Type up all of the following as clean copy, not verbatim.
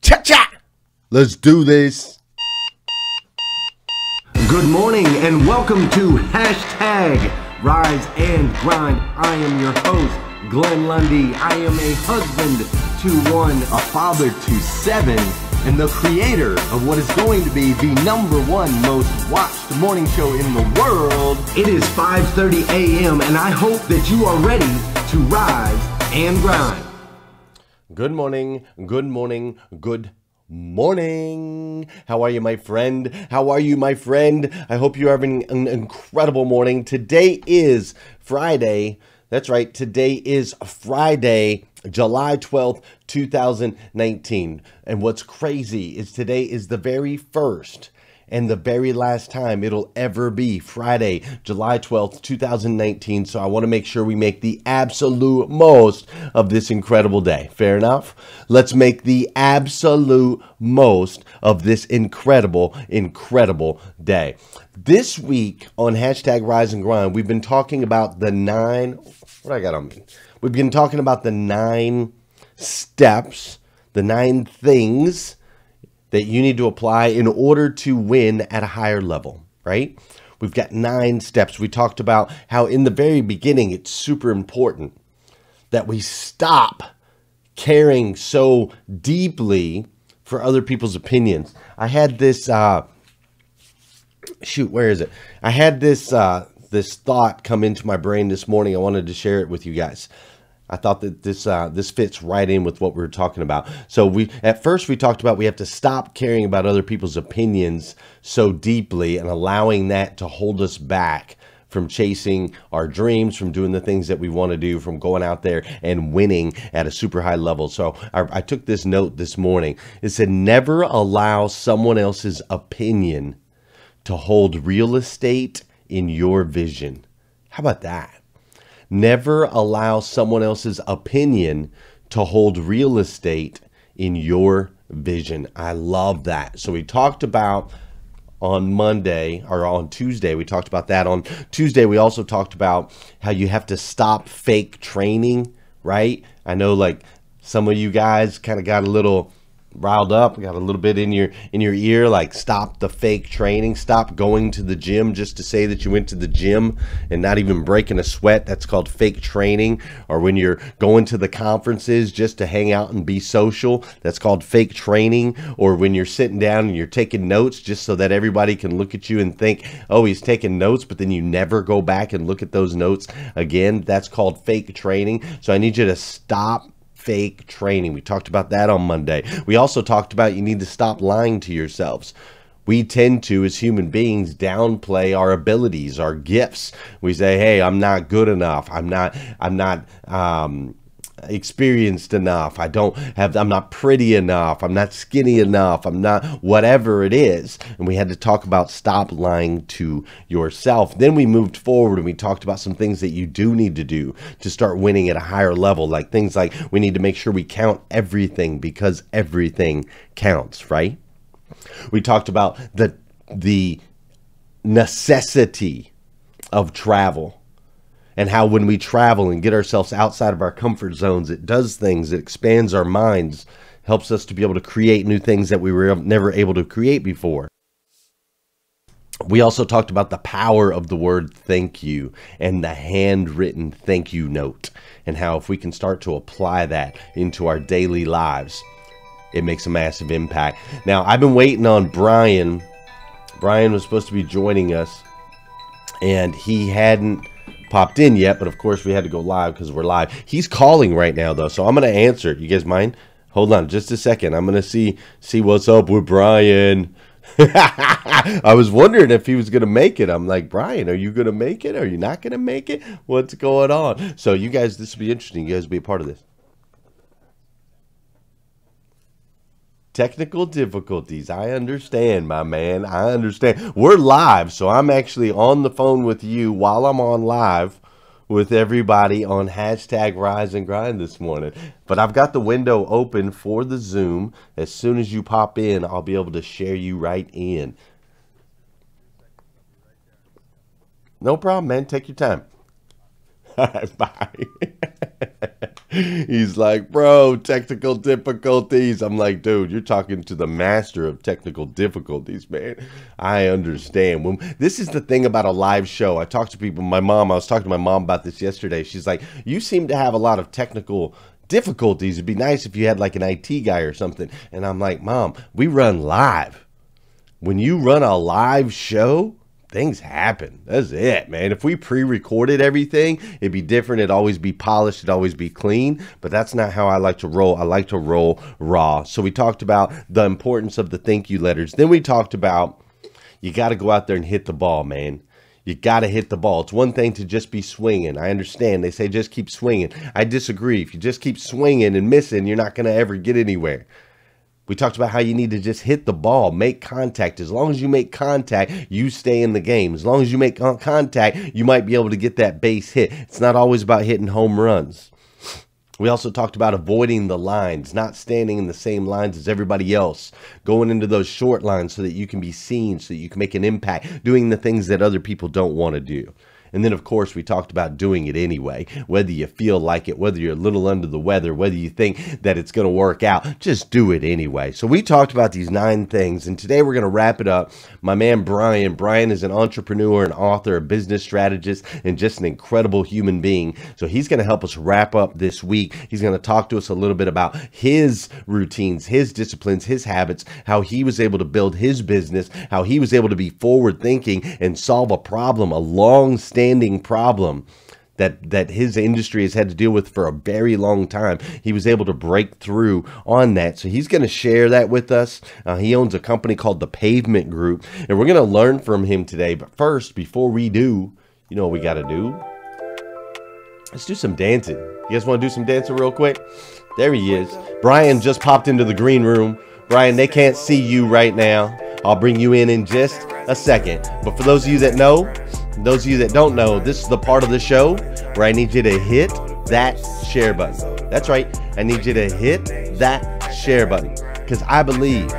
Cha-cha! Let's do this. Good morning and welcome to Hashtag Rise and Grind. I am your host, Glenn Lundy. I am a husband to one, a father to seven, and the creator of what is going to be the #1 most watched morning show in the world. It is 5:30 a.m. and I hope that you are ready to rise and grind. Good morning, good morning, good morning. How are you, my friend? How are you, my friend? I hope you're having an incredible morning. Today is Friday. That's right. Today is Friday, July 12th, 2019. And what's crazy is today is the very first and the very last time it'll ever be Friday, July 12th, 2019. So I want to make sure we make the absolute most of this incredible day. Fair enough? Let's make the absolute most of this incredible, incredible day. This week on Hashtag Rise and Grind, we've been talking about the 9 steps, the 9 things that you need to apply in order to win at a higher level, right? We've got 9 steps. We talked about how in the very beginning, it's super important that we stop caring so deeply for other people's opinions. I had this, I had this thought come into my brain this morning. I wanted to share it with you guys. I thought that this fits right in with what we were talking about. So at first we talked about we have to stop caring about other people's opinions so deeply and allowing that to hold us back from chasing our dreams, from doing the things that we want to do, from going out there and winning at a super high level. So I took this note this morning. It said, never allow someone else's opinion to hold real estate in your vision. How about that? Never allow someone else's opinion to hold real estate in your vision. I love that. So we talked about on Monday, or on Tuesday, we talked about that. On Tuesday, we also talked about how you have to stop fake training, right? I know like some of you guys kind of got a little riled up, got a little bit in your ear, like stop the fake training, stop going to the gym just to say that you went to the gym and not even breaking a sweat. That's called fake training. Or when you're going to the conferences just to hang out and be social, that's called fake training. Or when you're sitting down and you're taking notes just so that everybody can look at you and think, oh, he's taking notes, but then you never go back and look at those notes again. That's called fake training. So I need you to stop fake training. We talked about that on Monday. We also talked about you need to stop lying to yourselves. We tend to, as human beings, downplay our abilities, our gifts. We say, hey, I'm not good enough. I'm not experienced enough. I'm not pretty enough. I'm not skinny enough. I'm not whatever it is. And we had to talk about stop lying to yourself. Then we moved forward and we talked about some things that you do need to do to start winning at a higher level. Like things like we need to make sure we count everything because everything counts, right? We talked about the necessity of travel. And how when we travel and get ourselves outside of our comfort zones, it does things, it expands our minds, helps us to be able to create new things that we were never able to create before. We also talked about the power of the word thank you and the handwritten thank you note, and how if we can start to apply that into our daily lives, it makes a massive impact. Now, I've been waiting on Brian. Brian was supposed to be joining us, and he hadn't popped in yet, but of course we had to go live because we're live. He's calling right now though, so I'm going to answer it. You guys mind? Hold on just a second. I'm going to see what's up with Brian. I was wondering if he was going to make it. I'm like, Brian, are you going to make it? Are you not going to make it? What's going on? So you guys, this will be interesting. You guys will be a part of this. Technical difficulties. I understand, my man. I understand. We're live, so I'm actually on the phone with you while I'm on live with everybody on Hashtag Rise and Grind this morning. But I've got the window open for the Zoom. As soon as you pop in, I'll be able to share you right in. No problem, man. Take your time. All right, bye. He's like, bro, technical difficulties. I'm like, dude, you're talking to the master of technical difficulties, man. I understand. This is the thing about a live show. I talk to people. I was talking to my mom about this yesterday. She's like, you seem to have a lot of technical difficulties. It'd be nice if you had like an IT guy or something. And I'm like, Mom, we run live. When you run a live show, things happen. That's it, man. If we pre-recorded everything, it'd be different. It'd always be polished. It'd always be clean. But that's not how I like to roll. I like to roll raw. So we talked about the importance of the thank you letters. Then we talked about you got to go out there and hit the ball, man. You got to hit the ball. It's one thing to just be swinging. I understand. They say just keep swinging. I disagree. If you just keep swinging and missing, you're not going to ever get anywhere. We talked about how you need to just hit the ball, make contact. As long as you make contact, you stay in the game. As long as you make contact, you might be able to get that base hit. It's not always about hitting home runs. We also talked about avoiding the lines, not standing in the same lines as everybody else, going into those short lines so that you can be seen, so that you can make an impact, doing the things that other people don't want to do. And then, of course, we talked about doing it anyway, whether you feel like it, whether you're a little under the weather, whether you think that it's going to work out, just do it anyway. So we talked about these 9 things, and today we're going to wrap it up. My man, Brian is an entrepreneur, an author, a business strategist, and just an incredible human being. So he's going to help us wrap up this week. He's going to talk to us a little bit about his routines, his disciplines, his habits, how he was able to build his business, how he was able to be forward thinking and solve a problem, a long-standing problem that his industry has had to deal with for a very long time. He was able to break through on that. So he's going to share that with us. He owns a company called The Pavement Group, and we're going to learn from him today. But first, before we do, you know what we got to do? Let's do some dancing. You guys want to do some dancing real quick? There he is. Brian just popped into the green room. Brian, they can't see you right now. I'll bring you in just a second. But for those of you that know, those of you that don't know, this is the part of the show where I need you to hit that share button. That's right. I need you to hit that share button because I believe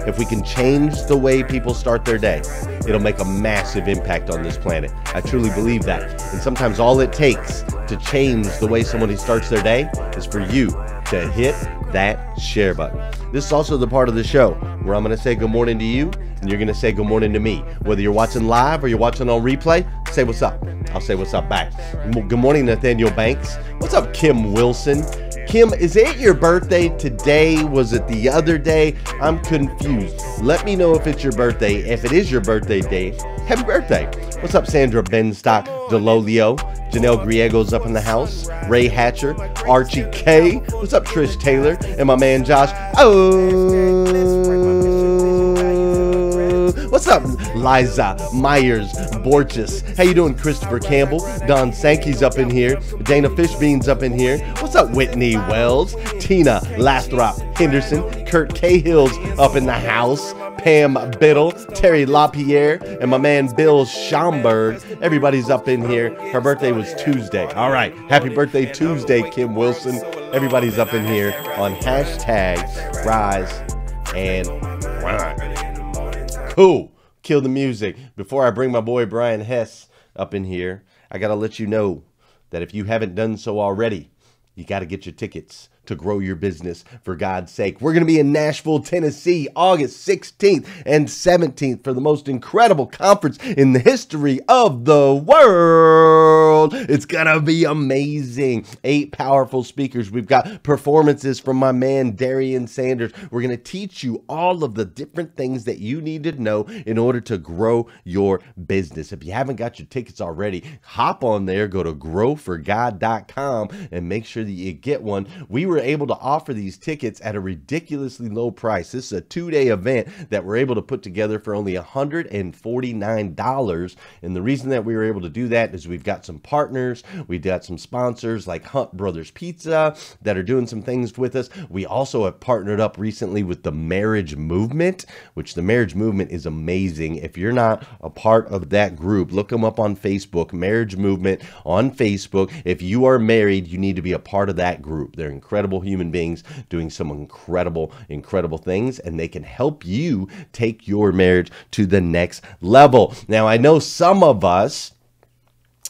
if we can change the way people start their day, it'll make a massive impact on this planet. I truly believe that. And sometimes all it takes to change the way somebody starts their day is for you to hit that share button. This is also the part of the show where I'm going to say good morning to you and you're going to say good morning to me. Whether you're watching live or you're watching on replay, say what's up. I'll say what's up back. Good morning, Nathaniel Banks. What's up, Kim Wilson? Kim, is it your birthday today? Was it the other day? I'm confused. Let me know if it's your birthday. If it is your birthday day, happy birthday. What's up, Sandra Benstock DeLolio? Janelle Griego's up in the house. Ray Hatcher. Archie K. What's up, Trish Taylor? And my man, Josh. What's up, Liza Myers Borges? How you doing, Christopher Campbell? Don Sankey's up in here. Dana Fishbean's up in here. What's up, Whitney Wells? Tina Lathrop Henderson. Kurt Cahill's up in the house. Pam Biddle, Terry LaPierre, and my man Bill Schomburg. Everybody's up in here. Her birthday was Tuesday. All right. Happy birthday Tuesday, Kim Wilson. Everybody's up in here on hashtag Rise and Grind. Cool. Kill the music. Before I bring my boy Brian Hess up in here, I got to let you know that if you haven't done so already, you got to get your tickets to grow your business, for God's sake. We're going to be in Nashville, Tennessee, August 16th and 17th for the most incredible conference in the history of the world. It's going to be amazing. 8 powerful speakers. We've got performances from my man, Darian Sanders. We're going to teach you all of the different things that you need to know in order to grow your business. If you haven't got your tickets already, hop on there, go to growforgod.com and make sure that you get one. We were able to offer these tickets at a ridiculously low price. This is a 2-day event that we're able to put together for only $149. And the reason that we were able to do that is we've got some partners. We've got some sponsors like Hunt Brothers Pizza that are doing some things with us. We also have partnered up recently with the Marriage Movement, which the Marriage Movement is amazing. If you're not a part of that group, look them up on Facebook, Marriage Movement on Facebook. If you are married, you need to be a part of that group. They're incredible human beings doing some incredible things, and they can help you take your marriage to the next level. Now, I know some of us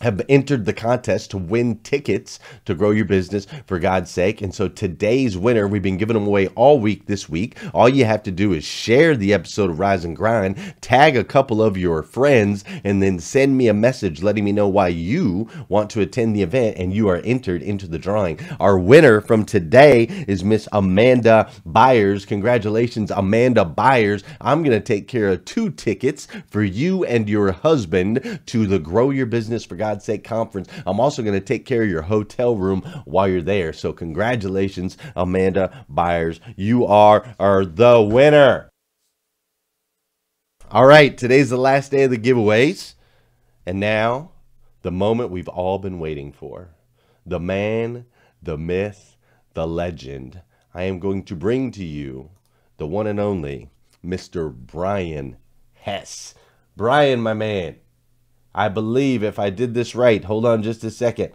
have entered the contest to win tickets to grow your business for God's sake. And so today's winner, we've been giving them away all week this week. All you have to do is share the episode of Rise and Grind, tag a couple of your friends, and then send me a message letting me know why you want to attend the event, and you are entered into the drawing. Our winner from today is Miss Amanda Byers. Congratulations, Amanda Byers. I'm going to take care of 2 tickets for you and your husband to the Grow Your Business for God's Sake conference. I'm also going to take care of your hotel room while you're there. So congratulations, Amanda Byers. You are the winner. All right, today's the last day of the giveaways. And now, the moment we've all been waiting for. The man, the myth, the legend. I am going to bring to you the one and only Mr. Brian Hess. Brian, my man, I believe if I did this right, hold on just a second.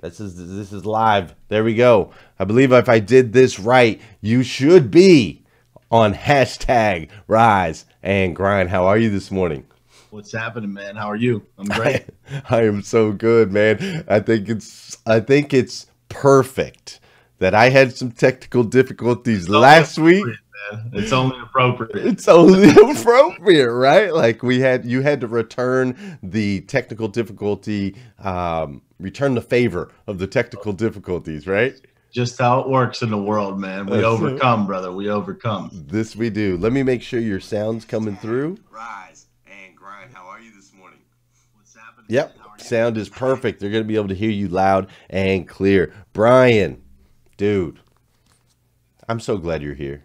This is live. There we go. I believe if I did this right, you should be on hashtag Rise and Grind. How are you this morning? What's happening, man? How are you? I'm great. I am so good, man. I think it's perfect that I had some technical difficulties last week. It's only appropriate. It's only appropriate, right? Like you had to return the technical difficulty, return the favor of the technical difficulties, right? Just how it works in the world, man. We overcome, brother. We overcome. This we do. Let me make sure your sound's coming through. Rise and Grind. How are you this morning? What's happening? Yep. Sound is perfect. They're going to be able to hear you loud and clear. Brian, dude, I'm so glad you're here.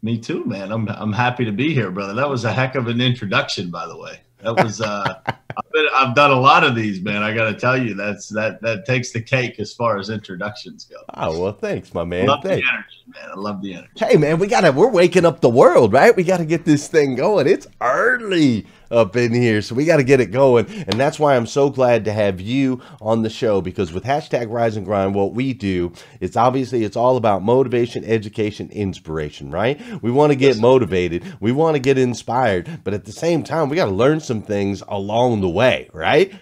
Me too, man. I'm happy to be here, brother. That was a heck of an introduction, by the way. That was I've done a lot of these, man. I got to tell you, that takes the cake as far as introductions go. Oh, well, thanks, my man. I love the energy, man. I love the energy. Hey, man, we're waking up the world, right? We got to get this thing going. It's early up in here, so we got to get it going. And that's why I'm so glad to have you on the show, because with hashtag Rise and Grind, what we do, it's all about motivation, education, inspiration, right? We want to get motivated. We want to get inspired. But at the same time, we got to learn some things along the way, right?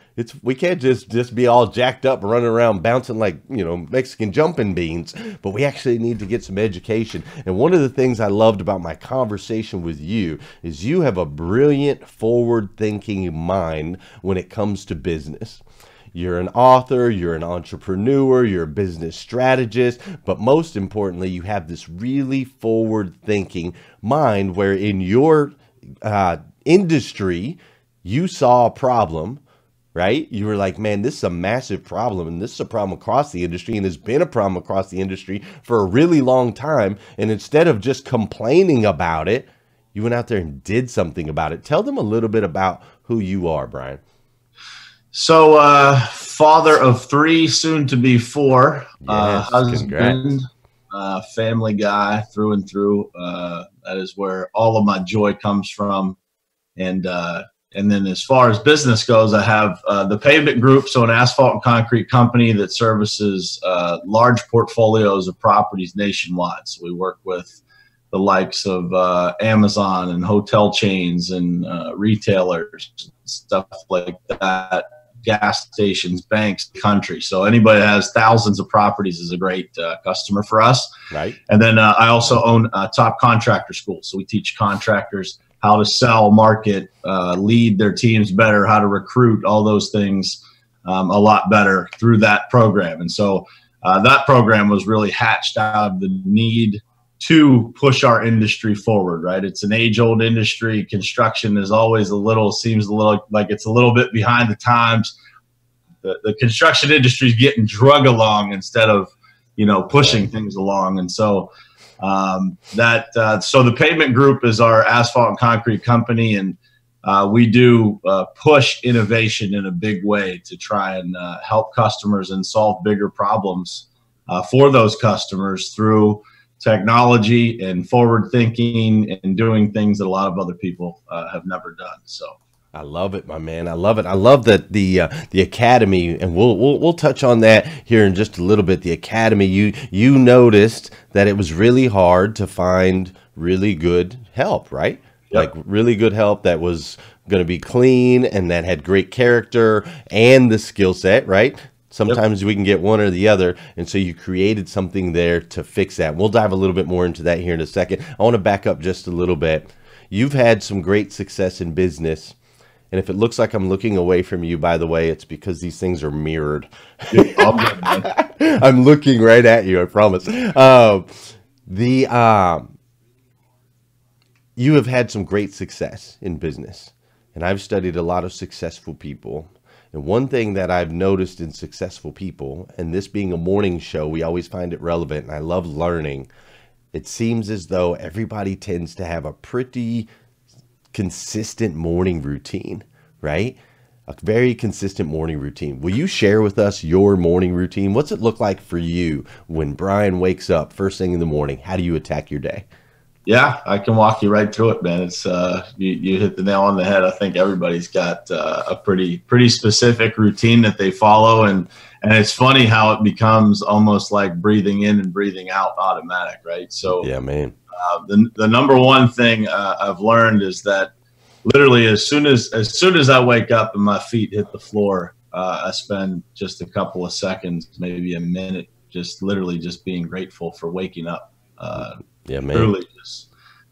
We can't just be all jacked up and running around bouncing like, Mexican jumping beans, but we actually need to get some education. And one of the things I loved about my conversation with you is you have a brilliant forward-thinking mind when it comes to business. You're an author, you're an entrepreneur, you're a business strategist, but most importantly, you have this really forward-thinking mind where in your industry, you saw a problem, right? You were like, man, this is a massive problem, and this is a problem across the industry, and has been a problem across the industry for a really long time. And instead of just complaining about it, you went out there and did something about it. Tell them a little bit about who you are, Brian. So, father of 3, soon to be 4, yes, husband, family guy through and through. That is where all of my joy comes from. And then as far as business goes, I have the Pavement Group, so an asphalt and concrete company that services large portfolios of properties nationwide. So we work with the likes of Amazon and hotel chains and retailers, stuff like that, gas stations, banks, country. So anybody that has thousands of properties is a great customer for us. Right. And then I also own Top Contractor School. So we teach contractors how to sell, market, lead their teams better, how to recruit, all those things a lot better through that program. And so that program was really hatched out of the need to push our industry forward, right? It's an age-old industry. Construction is always seems a little like it's a little bit behind the times. The construction industry is getting drug along instead of, pushing things along. And so so the Pavement Group is our asphalt and concrete company, and we do push innovation in a big way to try and help customers and solve bigger problems for those customers through technology and forward thinking and doing things that a lot of other people have never done. So I love it, my man. I love it. I love that the academy, and we'll touch on that here in just a little bit. The academy, you noticed that it was really hard to find really good help, right? like really good help that was going to be clean and that had great character and the skill set, right? Sometimes we can get one or the other. And so you created something there to fix that. We'll dive a little bit more into that here in a second. I want to back up just a little bit. You've had some great success in business. And if it looks like I'm looking away from you, by the way, it's because these things are mirrored. I'm looking right at you, I promise. You have had some great success in business. And I've studied a lot of successful people. And one thing that I've noticed in successful people, and this being a morning show, we always find it relevant, and I love learning. It seems as though everybody tends to have a pretty consistent morning routine, right? A very consistent morning routine. Will you share with us your morning routine? What's it look like for you when Brian wakes up first thing in the morning? How do you attack your day? Yeah, I can walk you right through it, man. It's you hit the nail on the head. I think everybody's got a pretty specific routine that they follow, and it's funny how it becomes almost like breathing in and breathing out automatic, right? So yeah, man. The number one thing I've learned is that literally as soon as I wake up and my feet hit the floor, I spend just a couple of seconds, maybe a minute, just literally just being grateful for waking up. Yeah, man. Literally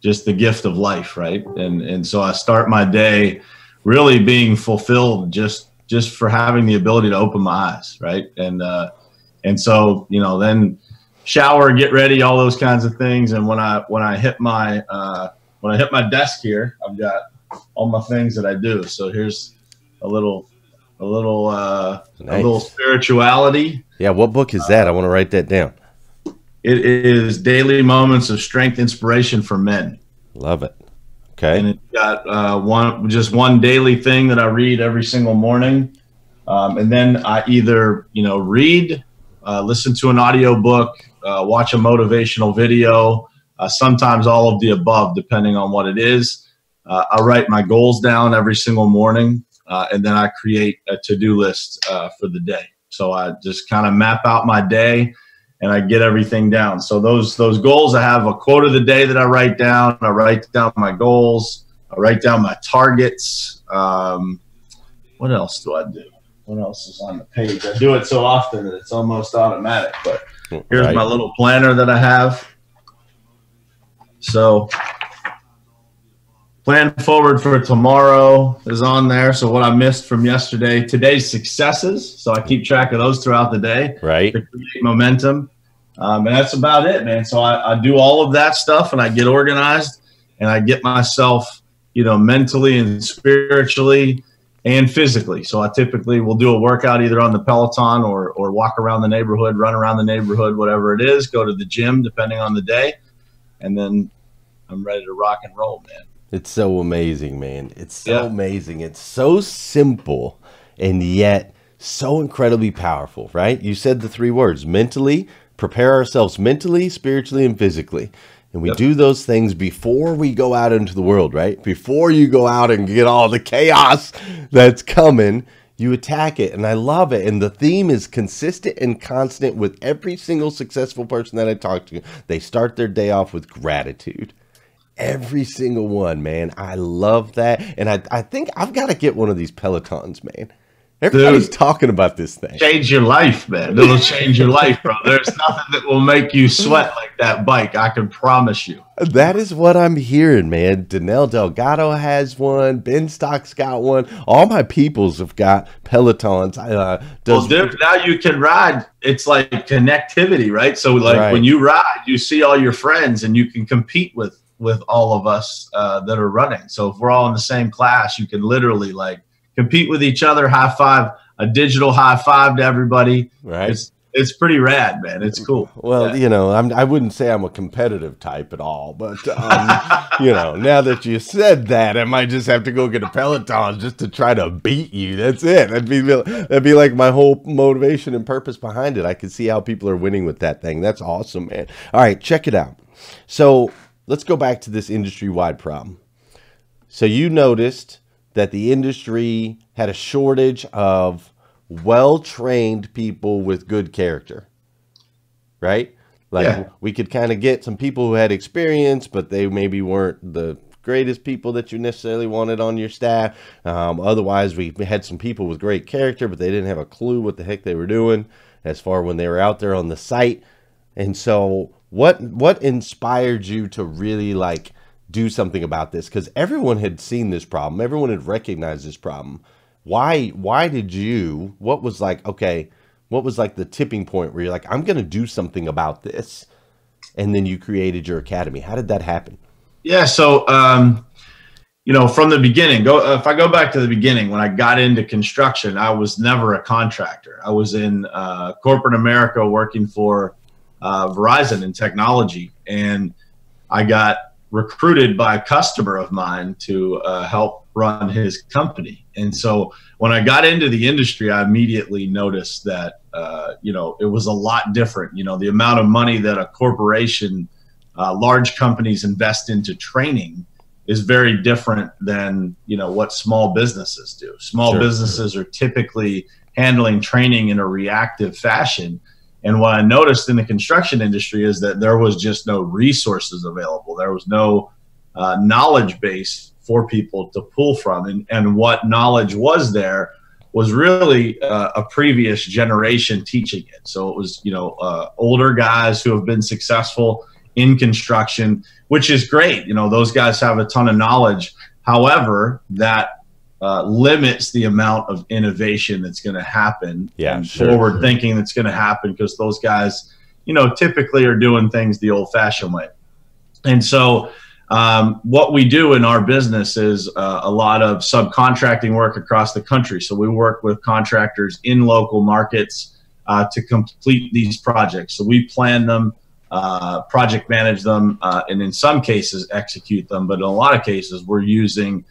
just the gift of life, right? And so I start my day really being fulfilled just for having the ability to open my eyes, right? And so then shower, get ready, all those kinds of things. And when I hit my desk here, I've got all my things that I do. So here's a little spirituality. Yeah, what book is that? I want to write that down. It is Daily Moments of Strength, Inspiration for Men. Love it. Okay. And it's got one daily thing that I read every single morning. And then I either, read, listen to an audio book, watch a motivational video, sometimes all of the above, depending on what it is. I write my goals down every single morning, and then I create a to-do list for the day. So I just kind of map out my day, and I get everything down. So those goals, I have a quote of the day that I write down. I write down my goals. I write down my targets. What else do I do? What else is on the page? I do it so often that it's almost automatic. But here's my little planner that I have. So plan forward for tomorrow is on there. So what I missed from yesterday, today's successes. So I keep track of those throughout the day. Right. To create momentum. And that's about it, man. So I do all of that stuff, and I get organized, and I get myself, mentally and spiritually and physically. So I typically will do a workout either on the Peloton or walk around the neighborhood, run around the neighborhood, whatever it is, go to the gym, depending on the day. And then I'm ready to rock and roll, man. It's so amazing, man. It's so amazing. It's so simple and yet so incredibly powerful, right? You said the three words: mentally, prepare ourselves mentally, spiritually, and physically. And we do those things before we go out into the world, right? Before you go out and get all the chaos that's coming, you attack it. And I love it. And the theme is consistent and constant with every single successful person that I talk to. They start their day off with gratitude. Every single one, man. I love that. And I think I've got to get one of these Pelotons, man. Everybody's talking about this thing. Change your life, man. It'll change your life, bro. There's nothing that will make you sweat like that bike. I can promise you. That is what I'm hearing, man. Danelle Delgado has one. Ben Stock's got one. All my peoples have got Pelotons. Now you can ride. It's like connectivity, right? So like when you ride, you see all your friends and you can compete with all of us that are running. So if we're all in the same class, you can literally like compete with each other, high five, a digital high five to everybody. Right. It's pretty rad, man. It's cool. Well, I wouldn't say I'm a competitive type at all, but now that you said that, I might just have to go get a Peloton just to try to beat you. That's it. That'd be like my whole motivation and purpose behind it. I can see how people are winning with that thing. That's awesome, man. All right, check it out. So let's go back to this industry-wide problem. So you noticed that the industry had a shortage of well-trained people with good character, right? Like we could kind of get some people who had experience, but they maybe weren't the greatest people that you necessarily wanted on your staff. Otherwise, we had some people with great character, but they didn't have a clue what the heck they were doing as far when they were out there on the site. And so what inspired you to really like do something about this? Because everyone had seen this problem. Everyone had recognized this problem. Why did you, what was like, okay, what was like the tipping point where you're like, I'm going to do something about this? And then you created your academy. How did that happen? Yeah. So, you know, from the beginning, if I go back to the beginning, when I got into construction, I was never a contractor. I was in corporate America working for Verizon in technology. And I got recruited by a customer of mine to help run his company. And so when I got into the industry, I immediately noticed that, you know, it was a lot different. You know, the amount of money that a corporation, large companies invest into training is very different than, you know, what small businesses do. Small businesses are typically handling training in a reactive fashion. And what I noticed in the construction industry is that there was just no resources available. There was no knowledge base for people to pull from. And what knowledge was there was really a previous generation teaching it. So it was, you know, older guys who have been successful in construction, which is great. You know, those guys have a ton of knowledge. However, that limits the amount of innovation that's going to happen, and forward thinking that's going to happen, because those guys, you know, typically are doing things the old fashioned way. And so what we do in our business is a lot of subcontracting work across the country. So we work with contractors in local markets to complete these projects. So we plan them, project manage them, and in some cases execute them. But in a lot of cases, we're using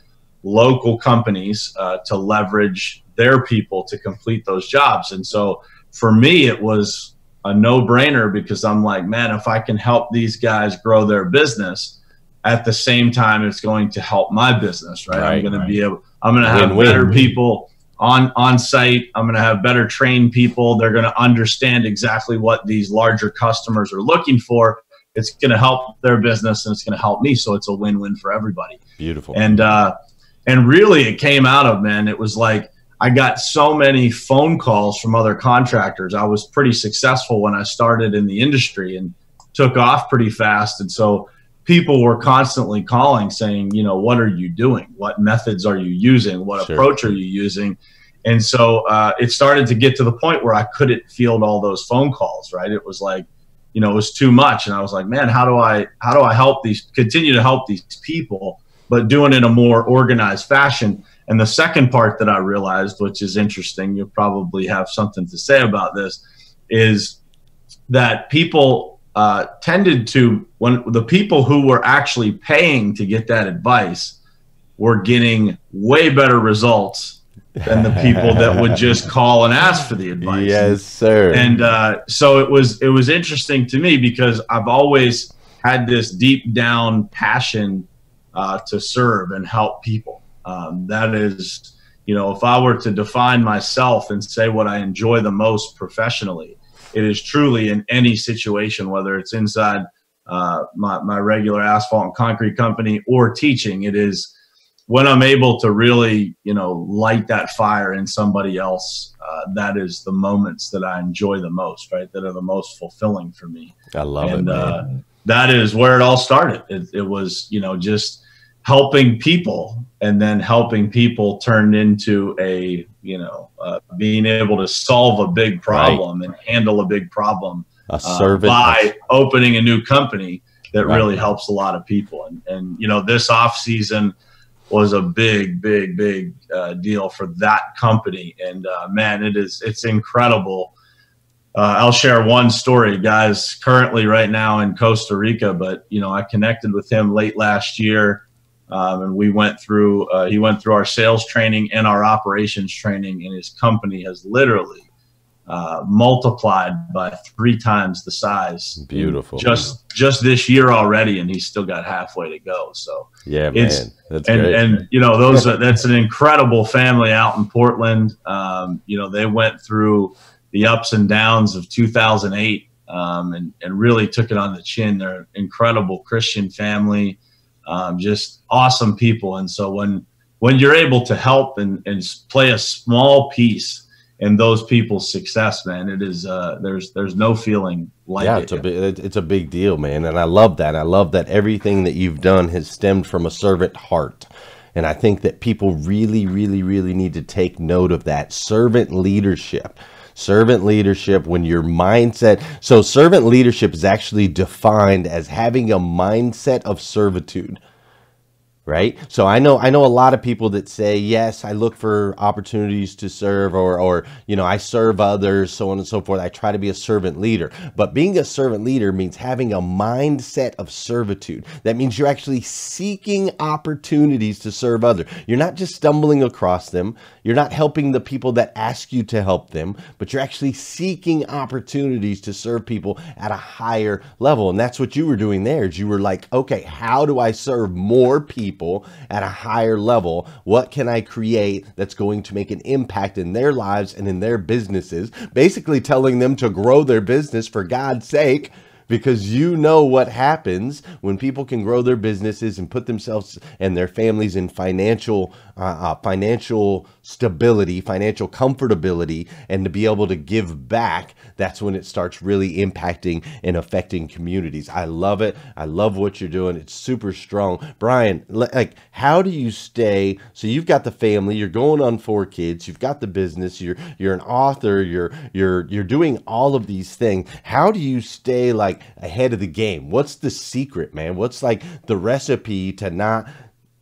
local companies to leverage their people to complete those jobs. And so for me, it was a no-brainer, because I'm like, man, if I can help these guys grow their business, at the same time, it's going to help my business, right? I'm going to be able, I'm going to have better people on site. I'm going to have better trained people. They're going to understand exactly what these larger customers are looking for. It's going to help their business, and it's going to help me. So it's a win-win for everybody. Beautiful. And really it came out of, man, it was like, I got so many phone calls from other contractors. I was pretty successful when I started in the industry and took off pretty fast. And so people were constantly calling saying, you know, what are you doing? What methods are you using? What approach are you using? And so it started to get to the point where I couldn't field all those phone calls, right? It was like, you know, it was too much. And I was like, man, how do I continue to help these people, but doing it in a more organized fashion? And the second part that I realized, which is interesting, you'll probably have something to say about this, is that people tended to, when the people who were actually paying to get that advice were getting way better results than the people that would just call and ask for the advice. Yes, sir. And so it was interesting to me, because I've always had this deep down passion to serve and help people. That is, you know, if I were to define myself and say what I enjoy the most professionally, it is truly in any situation, whether it's inside my regular asphalt and concrete company or teaching. It is when I'm able to really, you know, light that fire in somebody else. That is the moments that I enjoy the most, right? That are the most fulfilling for me. I love it, man. That is where it all started. It was, you know, just helping people, and then helping people turned into a, you know, being able to solve a big problem and handle a big problem by opening a new company that really helps a lot of people. And you know, this off season was a big deal for that company. And man, it's incredible. I'll share one story, guys, currently right now in Costa Rica, but you know, I connected with him late last year. And we went through, he went through our sales training and our operations training, and his company has literally multiplied by 3 times the size. Beautiful. Just this year already, and he's still got halfway to go. So yeah, man, that's great. And you know, that's an incredible family out in Portland. You know, they went through the ups and downs of 2008 and really took it on the chin. They're an incredible Christian family. just awesome people. And so when you're able to help and play a small piece in those people's success, man, it is there's no feeling like Yeah, it. it's a big deal, man. And I love that. I love that everything that you've done has stemmed from a servant heart. And I think that people really, really, really need to take note of that. Servant leadership. Servant leadership, when your mindset, so servant leadership is actually defined as having a mindset of servitude. Right. So I know a lot of people that say, yes, I look for opportunities to serve, or, you know, I serve others, so on and so forth. I try to be a servant leader. But being a servant leader means having a mindset of servitude. That means you're actually seeking opportunities to serve others. You're not just stumbling across them. You're not helping the people that ask you to help them, but you're actually seeking opportunities to serve people at a higher level. And that's what you were doing there, is you were like, okay, how do I serve more people at a higher level? What can I create that's going to make an impact in their lives and in their businesses? Basically telling them to grow their business for God's sake, because you know what happens when people can grow their businesses and put themselves and their families in financial stability, financial comfortability, and to be able to give back. That's when it starts really impacting and affecting communities. I love it. I love what you're doing. It's super strong. Brian, like, how do you stay? So you've got the family, you're going on 4 kids, you've got the business, you're an author, you're doing all of these things. How do you stay like ahead of the game? What's the secret, man? What's like the recipe to not,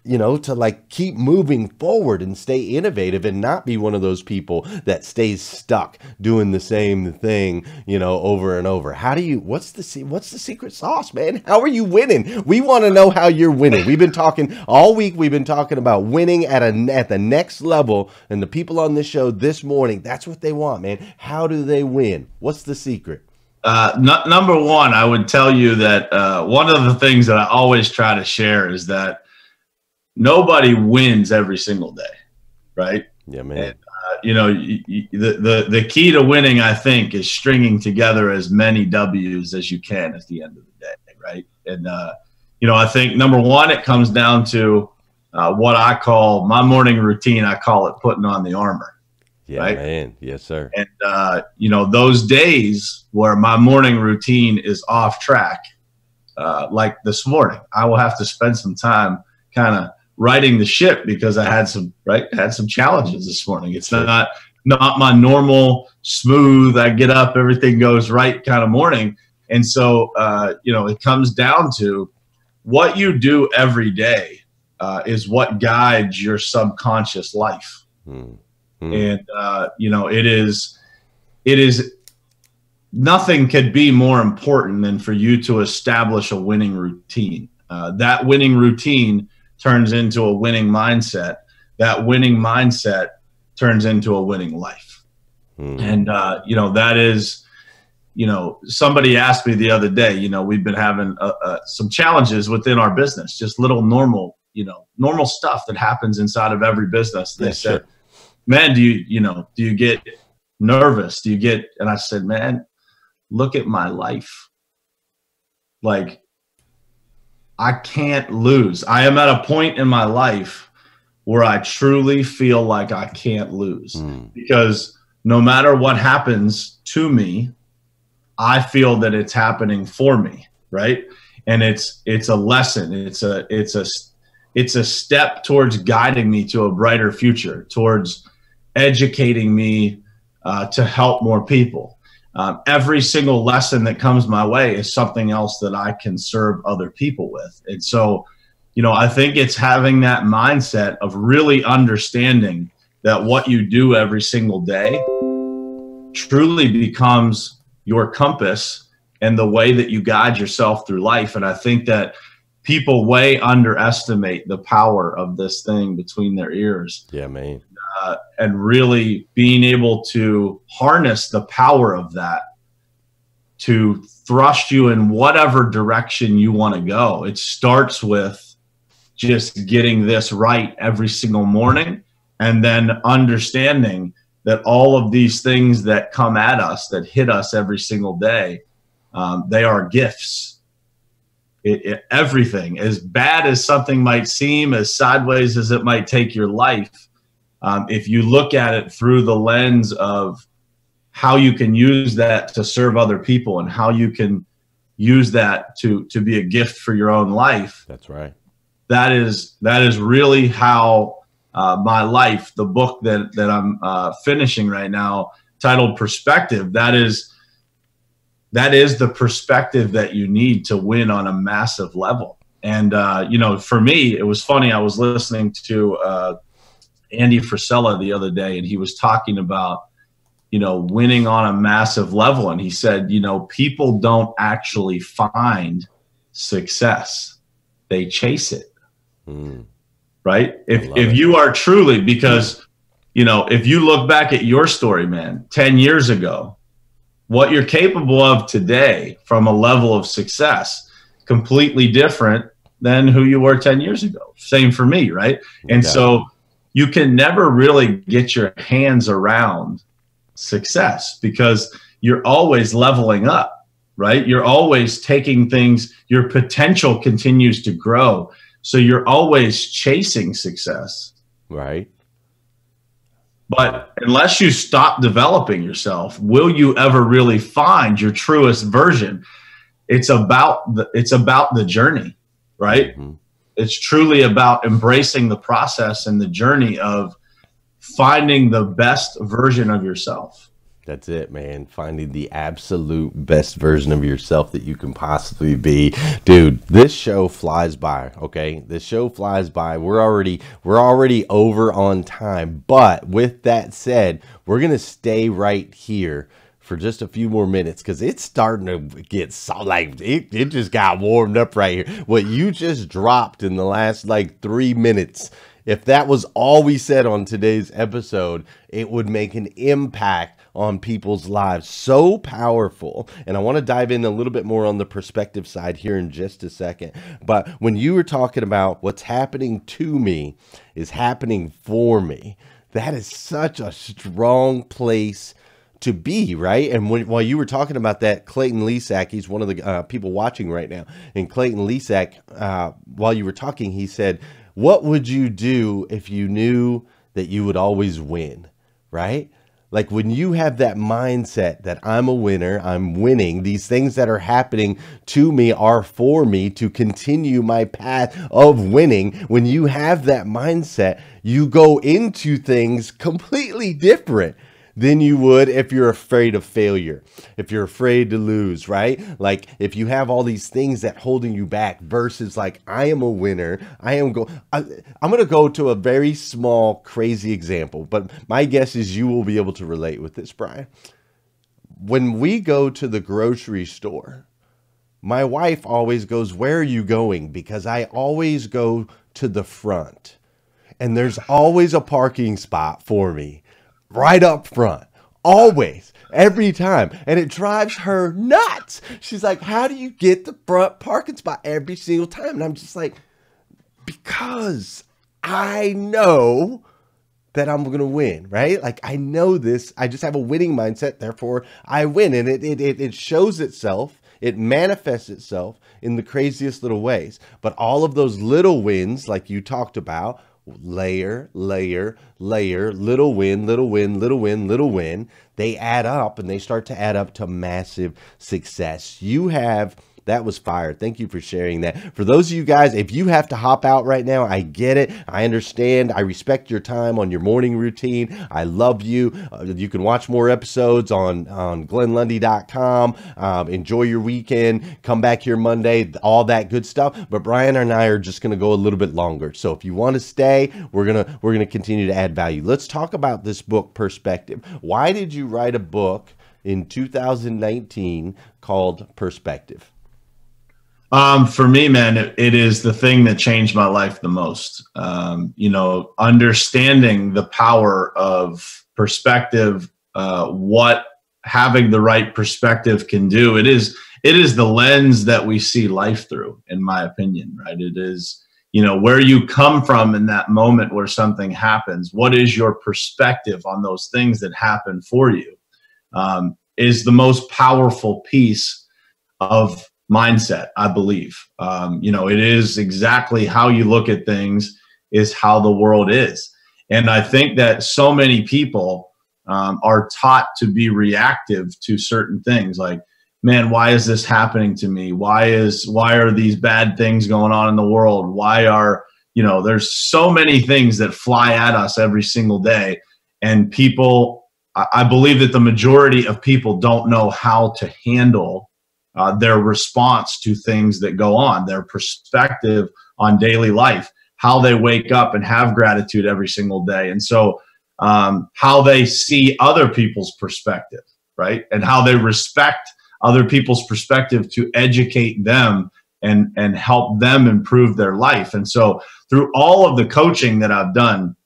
you know, to like keep moving forward and stay innovative and not be one of those people that stays stuck doing the same thing, you know, over and over? How do you, what's the secret sauce, man? How are you winning? We want to know how you're winning. We've been talking all week. We've been talking about winning at the next level, and the people on this show this morning, that's what they want, man. How do they win? What's the secret? Number one, I would tell you that one of the things that I always try to share is that nobody wins every single day, right? Yeah, man. And, you know, the key to winning, I think, is stringing together as many W's as you can at the end of the day, right? And, you know, I think number one, it comes down to what I call my morning routine. I call it putting on the armor. Yeah, right? Man. Yes, sir. And, you know, those days where my morning routine is off track, like this morning, I will have to spend some time kind of righting the ship, because I had some challenges this morning. It's not my normal smooth, I get up, everything goes right kind of morning. And so, you know, it comes down to what you do every day is what guides your subconscious life. And, you know, it is nothing could be more important than for you to establish a winning routine. That winning routine turns into a winning mindset. That winning mindset turns into a winning life. And, you know, that is, you know, somebody asked me the other day, you know, we've been having some challenges within our business, just little normal stuff that happens inside of every business. They said, man, do you get nervous? And I said, man, look at my life. Like, I can't lose. I am at a point in my life where I truly feel like I can't lose, because no matter what happens to me, I feel that it's happening for me. Right. And it's a lesson. It's a step towards guiding me to a brighter future, towards educating me to help more people. Every single lesson that comes my way is something else that I can serve other people with. And so, you know, I think it's having that mindset of really understanding that what you do every single day truly becomes your compass and the way that you guide yourself through life. And I think that people way underestimate the power of this thing between their ears. Yeah, man. And really being able to harness the power of that to thrust you in whatever direction you want to go. It starts with just getting this right every single morning, and then understanding that all of these things that come at us, that hit us every single day, they are gifts. everything, as bad as something might seem, as sideways as it might take your life, if you look at it through the lens of how you can use that to serve other people and how you can use that to be a gift for your own life. That's right. That is really how my life, the book that I'm finishing right now, titled Perspective, that is the perspective that you need to win on a massive level. And, you know, for me, it was funny. I was listening to Andy Frisella the other day, and he was talking about, you know, winning on a massive level. And he said, you know, people don't actually find success. They chase it. Right? If you are truly, because, you know, if you look back at your story, man, 10 years ago, what you're capable of today from a level of success, completely different than who you were 10 years ago. Same for me, right? And so you can never really get your hands around success because you're always leveling up, right? You're always taking things, your potential continues to grow. So you're always chasing success. Right. But unless you stop developing yourself, will you ever really find your truest version? It's about the journey, right? Mm-hmm. It's truly about embracing the process and the journey of finding the best version of yourself. That's it, man. Finding the absolute best version of yourself that you can possibly be. Dude, this show flies by, okay? This show flies by. We're already over on time. But with that said, we're going to stay right here for just a few more minutes because it's starting to get so, like, it just got warmed up right here. What you just dropped in the last, like, 3 minutes, if that was all we said on today's episode, it would make an impact on people's lives. So powerful. And I want to dive in a little bit more on the perspective side here in just a second. But when you were talking about what's happening to me is happening for me, that is such a strong place to be, right? And while you were talking about that, Clayton Lesack, he's one of the people watching right now. And Clayton Lesack, while you were talking, he said, what would you do if you knew that you would always win, right? Like when you have that mindset that I'm a winner, I'm winning, these things that are happening to me are for me to continue my path of winning. When you have that mindset, you go into things completely different than you would if you're afraid of failure, if you're afraid to lose, right? Like if you have all these things that holding you back versus like, I am a winner. I'm going to go to a very small, crazy example, but my guess is you will be able to relate with this, Brian. When we go to the grocery store, my wife always goes, where are you going? Because I always go to the front and there's always a parking spot for me. Right up front, always, every time. And it drives her nuts. She's like, how do you get the front parking spot every single time? And I'm just like, because I know that I'm going to win, right? Like I know this, I just have a winning mindset, therefore I win. And it shows itself, it manifests itself in the craziest little ways. But all of those little wins, like you talked about, layer, little win, they add up and they start to add up to massive success. That was fire. Thank you for sharing that. For those of you guys, if you have to hop out right now, I get it. I understand. I respect your time on your morning routine. I love you. You can watch more episodes on GlennLundy.com. Enjoy your weekend. Come back here Monday, all that good stuff. But Brian and I are just going to go a little bit longer. So if you want to stay, we're going to continue to add value. Let's talk about this book, Perspective. Why did you write a book in 2019 called Perspective? For me, man, it is the thing that changed my life the most. You know, understanding the power of perspective, what having the right perspective can do. It is the lens that we see life through, in my opinion, right? It is, you know, where you come from in that moment where something happens. What is your perspective on those things that happen for you? Is the most powerful piece of mindset, I believe. It is exactly how you look at things is how the world is. And I think that so many people are taught to be reactive to certain things, like, man, why is this happening to me? Why are these bad things going on in the world? There's so many things that fly at us every single day. And people, I believe that the majority of people don't know how to handle their response to things that go on, their perspective on daily life, how they wake up and have gratitude every single day. And so how they see other people's perspective, right? And how they respect other people's perspective to educate them and help them improve their life. And so through all of the coaching that I've done,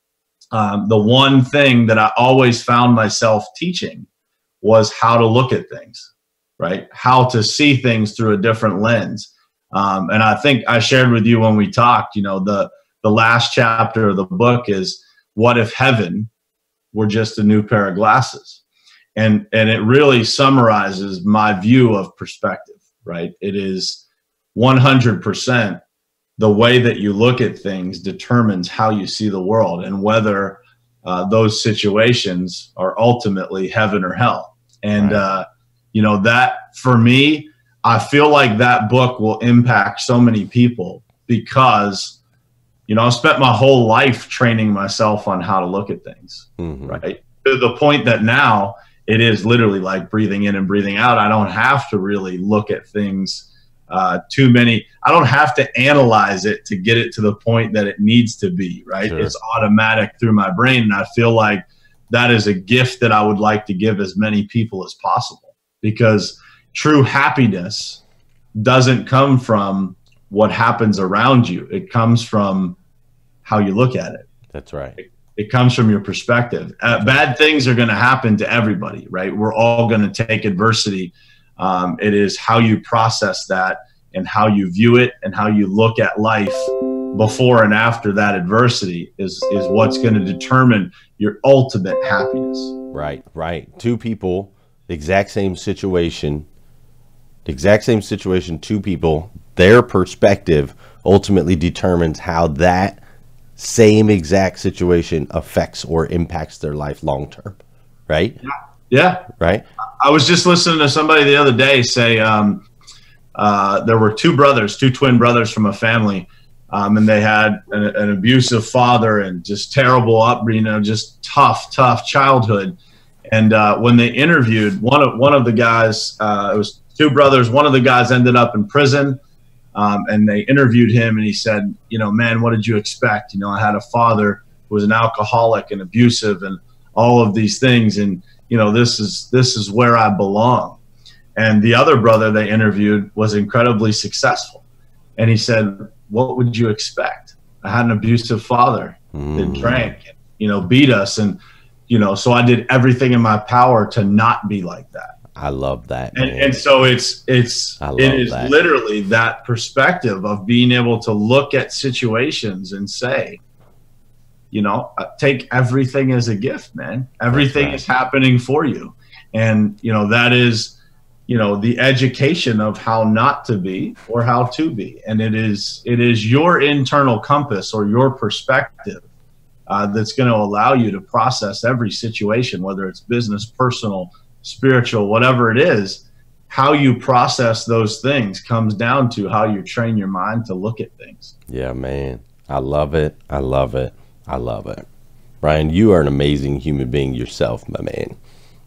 the one thing that I always found myself teaching was how to look at things, right? How to see things through a different lens. And I think I shared with you when we talked, the last chapter of the book is, what if heaven were just a new pair of glasses? And it really summarizes my view of perspective, right? It is 100% the way that you look at things determines how you see the world and whether those situations are ultimately heaven or hell. And, Right. That for me, I feel like that book will impact so many people because, I've spent my whole life training myself on how to look at things, right? To the point that now it is literally like breathing in and breathing out. I don't have to really look at things too many. I don't have to analyze it to get it to the point that it needs to be, right? Sure. It's automatic through my brain. And I feel like that is a gift that I would like to give as many people as possible, because true happiness doesn't come from what happens around you. It comes from how you look at it. That's right. It comes from your perspective. Bad things are going to happen to everybody, right? We're all going to take adversity. It is how you process that and how you view it and how you look at life before and after that adversity is what's going to determine your ultimate happiness. Right, right. Two people, the exact same situation, two people, their perspective ultimately determines how that same exact situation affects or impacts their life long term, right? Yeah. Right. I was just listening to somebody the other day say there were two twin brothers from a family, and they had an abusive father and just terrible upbringing, just tough childhood. And when they interviewed one of the guys, it was two brothers. One of the guys ended up in prison. And they interviewed him, and he said, man, what did you expect? I had a father who was an alcoholic and abusive and all of these things. And, this is where I belong. And the other brother they interviewed was incredibly successful. And he said, what would you expect? I had an abusive father that drank, beat us. And, so I did everything in my power to not be like that. I love that. And so it is literally that perspective of being able to look at situations and say, take everything as a gift, man. Everything is happening for you. And, that is, the education of how not to be or how to be. And it is your internal compass or your perspective that's going to allow you to process every situation, whether it's business, personal, spiritual, whatever it is. How you process those things comes down to how you train your mind to look at things. Yeah, man. I love it. I love it. I love it. Brian, you are an amazing human being yourself, my man.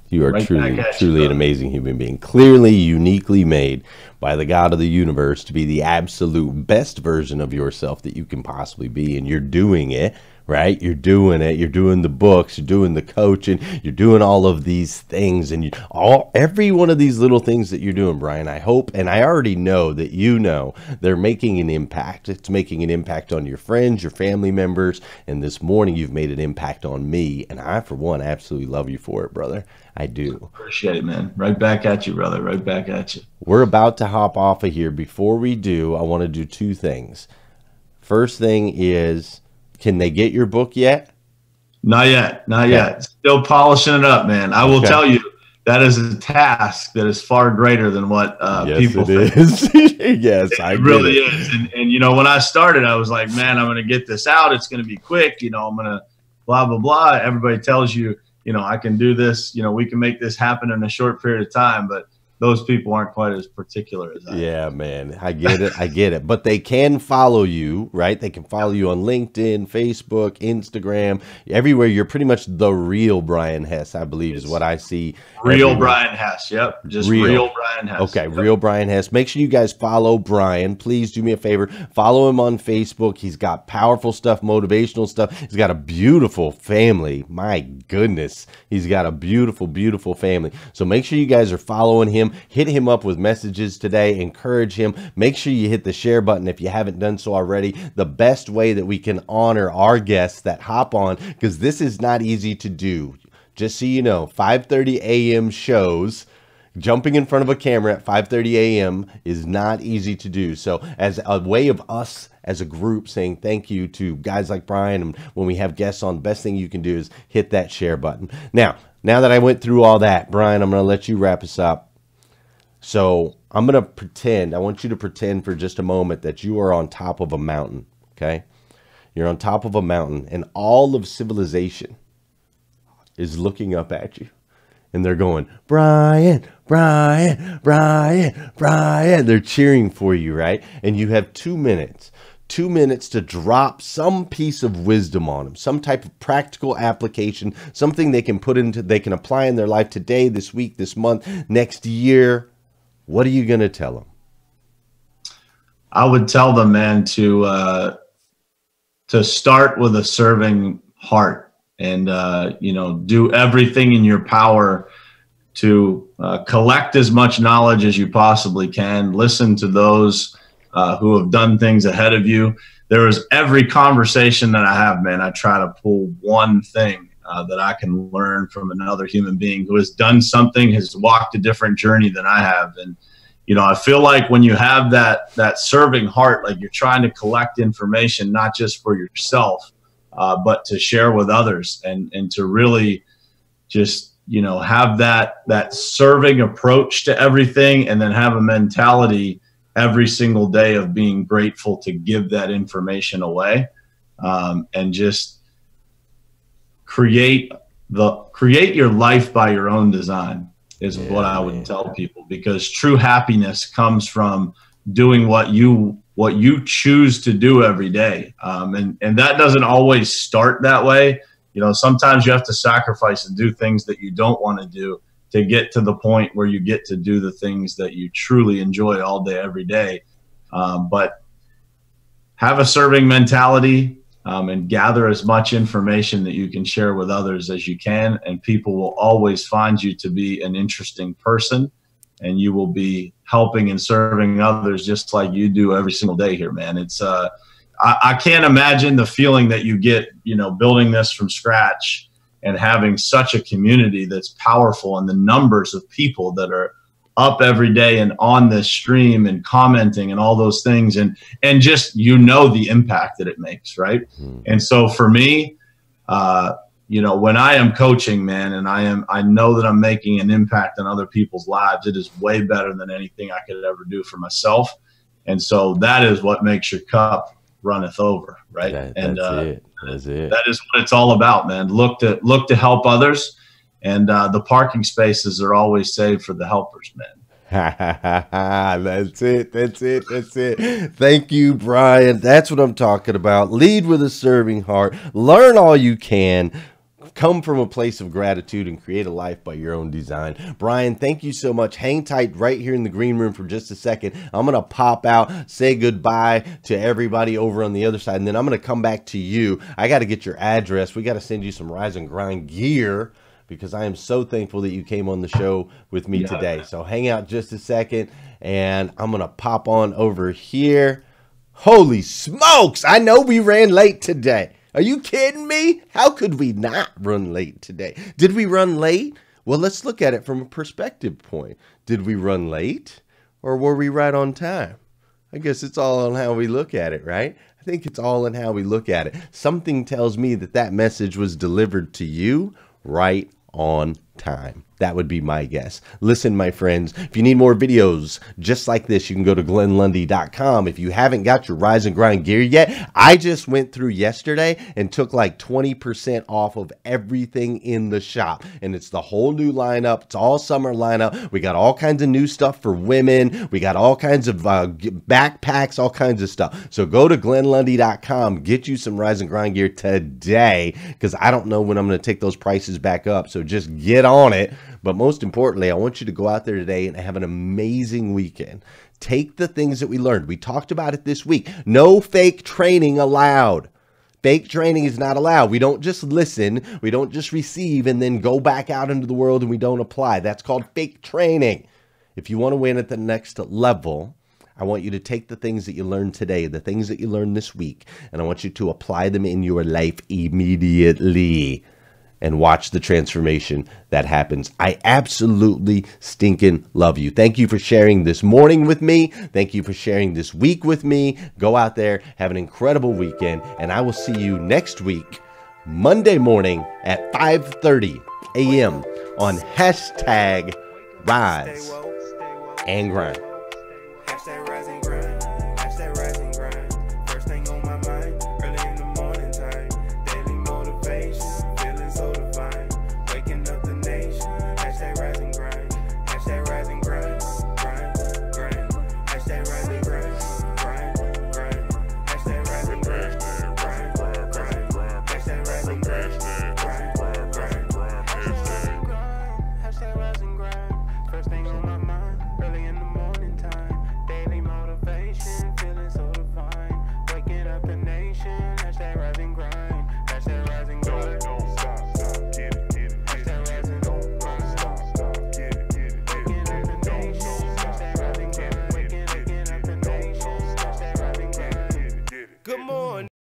You are truly an amazing human being. Clearly, uniquely made by the God of the universe to be the absolute best version of yourself that you can possibly be. And you're doing it, right? You're doing it. You're doing the books. You're doing the coaching. You're doing all of these things. And every one of these little things that you're doing, Brian, I hope, and I already know that they're making an impact. It's making an impact on your friends, your family members. And this morning, you've made an impact on me. And I, for one, absolutely love you for it, brother. I do. Appreciate it, man. Right back at you, brother. Right back at you. We're about to hop off of here. Before we do, I want to do two things. First thing is, can they get your book yet? Not yet. Not yet. Still polishing it up, man. I will tell you, that is a task that is far greater than what Yes, people it think. is. Yes, I It get really it. is. And, you know, when I started, I was like, man, I'm going to get this out. It's going to be quick. You know, I'm going to blah, blah, blah. Everybody tells you, you know, I can do this. You know, we can make this happen in a short period of time. But those people aren't quite as particular as I am. Yeah, man. I get it. I get it. But they can follow you, right? They can follow you on LinkedIn, Facebook, Instagram, everywhere. You're pretty much the real Brian Hess, I believe, is what I see. Real everywhere. Brian Hess. Yep. Just real Brian Hess. Okay, Yep. real Brian Hess. Make sure you guys follow Brian. Please do me a favor. Follow him on Facebook. He's got powerful stuff, motivational stuff. He's got a beautiful family. My goodness. He's got a beautiful, beautiful family. So make sure you guys are following him. Hit him up with messages today. Encourage him. Make sure you hit the share button if you haven't done so already. The best way that we can honor our guests that hop on, because this is not easy to do. Just so you know, 5:30 a.m. shows, jumping in front of a camera at 5:30 a.m. is not easy to do. So as a way of us as a group saying thank you to guys like Brian, and when we have guests on, the best thing you can do is hit that share button. Now that I went through all that, Brian, I'm going to let you wrap us up. So I'm going to pretend, I want you to pretend for just a moment that you are on top of a mountain, okay? You're on top of a mountain and all of civilization is looking up at you. And they're going, Brian, Brian, Brian, Brian. They're cheering for you, right? And you have 2 minutes. 2 minutes to drop some piece of wisdom on them, some type of practical application, something they can put into, they can apply in their life today, this week, this month, next year. What are you going to tell them? I would tell them, man, to start with a serving heart and, you know, do everything in your power to collect as much knowledge as you possibly can. Listen to those who have done things ahead of you. There is every conversation that I have, man, I try to pull one thing that I can learn from another human being who has done something, has walked a different journey than I have. And, you know, I feel like when you have that serving heart, like you're trying to collect information, not just for yourself, but to share with others and to really just, you know, have that serving approach to everything, and then have a mentality every single day of being grateful to give that information away, and just create your life by your own design is what I would tell people, because true happiness comes from doing what you choose to do every day. And that doesn't always start that way. You know, sometimes you have to sacrifice and do things that you don't want to do to get to the point where you get to do the things that you truly enjoy all day, every day. But have a serving mentality, and gather as much information that you can share with others as you can. And people will always find you to be an interesting person, and you will be helping and serving others just like you do every single day here, man. It's, I can't imagine the feeling that you get, you know, building this from scratch and having such a community that's powerful, and the numbers of people that are up every day and on this stream and commenting and all those things, and just, you know, the impact that it makes, right? And so for me, you know, when I am coaching, man, and I know that I'm making an impact on other people's lives, it is way better than anything I could ever do for myself. And so that is what makes your cup runneth over, right? That's it. That is what it's all about, man. Look to help others. And the parking spaces are always saved for the helpers, man. That's it. Thank you, Brian. That's what I'm talking about. Lead with a serving heart. Learn all you can. Come from a place of gratitude and create a life by your own design. Brian, thank you so much. Hang tight right here in the green room for just a second. I'm going to pop out, say goodbye to everybody over on the other side, and then I'm going to come back to you. I got to get your address. We got to send you some Rise and Grind gear, because I am so thankful that you came on the show with me today. So hang out just a second, and I'm going to pop on over here. Holy smokes! I know we ran late today. Are you kidding me? How could we not run late today? Did we run late? Well, let's look at it from a perspective point. Did we run late, or were we right on time? I guess it's all on how we look at it, right? I think it's all in how we look at it. Something tells me that that message was delivered to you right on time. That would be my guess. Listen, my friends, if you need more videos just like this, you can go to GlennLundy.com. If you haven't got your Rise and Grind gear yet, I just went through yesterday and took like 20% off of everything in the shop. And it's the whole new lineup. It's all summer lineup. We got all kinds of new stuff for women. We got all kinds of backpacks, all kinds of stuff. So go to GlennLundy.com, get you some Rise and Grind gear today, because I don't know when I'm going to take those prices back up. So just get on it. But most importantly, I want you to go out there today and have an amazing weekend. Take the things that we learned. We talked about it this week. No fake training allowed. Fake training is not allowed. We don't just listen. We don't just receive and then go back out into the world and we don't apply. That's called fake training. If you want to win at the next level, I want you to take the things that you learned today, the things that you learned this week, and I want you to apply them in your life immediately. And watch the transformation that happens. I absolutely stinking love you. Thank you for sharing this morning with me. Thank you for sharing this week with me. Go out there, have an incredible weekend, and I will see you next week, Monday morning at 5:30 a.m. on hashtag Rise and Grind. Hashtag Rise and Grind. Hashtag Rise and Grind.